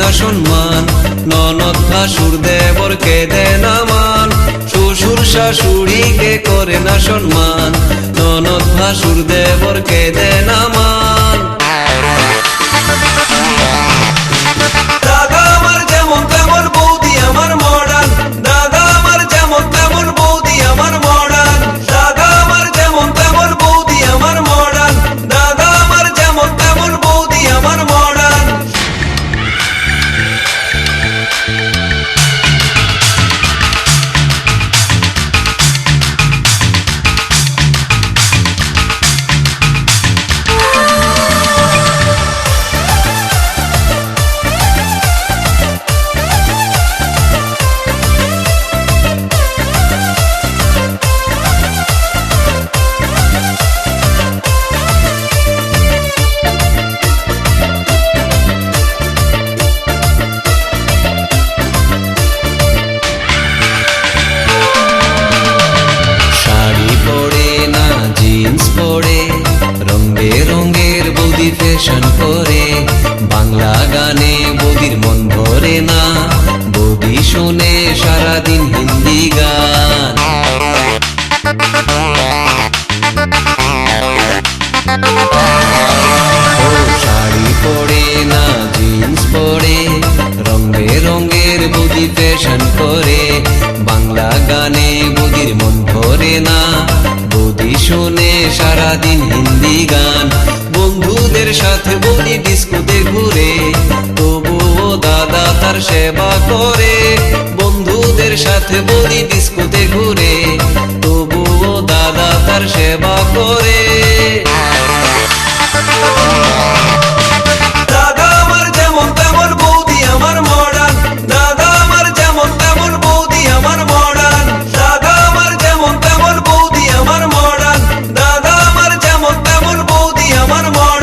না সম্মান, ননদ ভাসুর দেবরকে দেয় না মান, শ্বশুর শাশুড়িকে করে না সম্মান, ননদ ভাসুর দেবরকে দেয় না মান। দাদা আমার যেমন তেমন বৌদি আমার মডার্ন, দাদা আমার যেমন তেমন বৌদি আমার মডার্ন, দাদা আমার যেমন তেমন বৌদি আমার মডার্ন, দাদা আমার যেমন তেমন বৌদি আমার মডার্ন। রঙের বৌদি ফ্যাশন করে, বাংলা গানে বৌদির মন ভরে না, বৌদি শোনে সারাদিন হিন্দি গান। শাড়ি পরে না জিন্স পরে, রঙের বৌদি ফ্যাশন করে, বাংলা গানে বৌদির মন ভরে না, বৌদি শোনে সারাদিন হিন্দি গান। বন্ধুদের সাথে বৌদি ডিস্কোতে ঘুরে, তবুও দাদা তার সেবা করে, বন্ধুদের সাথে বৌদি ডিস্কোতে ঘুরে, তবুও দাদা তার সেবা করে। দাদা আমার যেমন তেমন বৌদি আমার মডার্ন, দাদা আমার যেমন তেমন বৌদি আমার মডার্ন, দাদা আমার যেমন তেমন বৌদি আমার মডার্ন, দাদা আমার যেমন তেমন বৌদি আমার মডার্ন।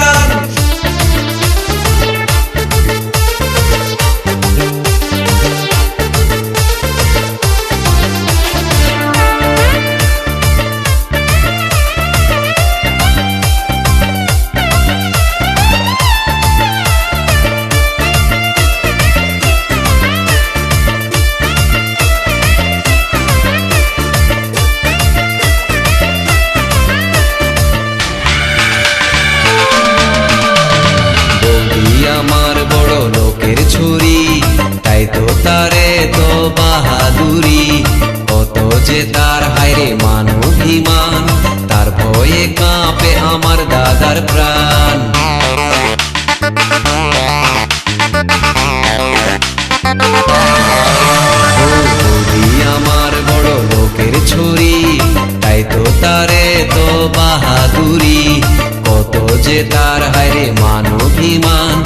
আমার বড় লোকের ছুরি, তাই তো তারে তো বাহাদুরি, কত যে তার হায়রে মান অভিমান, তার ভয়ে কাঁপে আমার দাদার প্রাণ। আমার বড় লোকের ছুরি, তাই তো তারে তো বাহাদুরি, কত যে তার হায়রে মান অভিমান,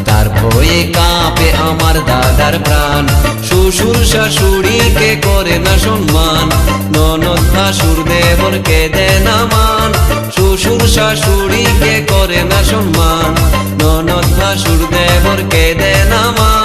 তার ভয়ে কাঁপে আমার দাদার প্রাণ। শ্বশুর শাশুড়িকে করে না সম্মান, ননদ ভাসুর দেবরকে দেয় না মান, শ্বশুর শাশুড়িকে করে না সম্মান, ননদ ভাসুর দেবরকে দেয় না মান।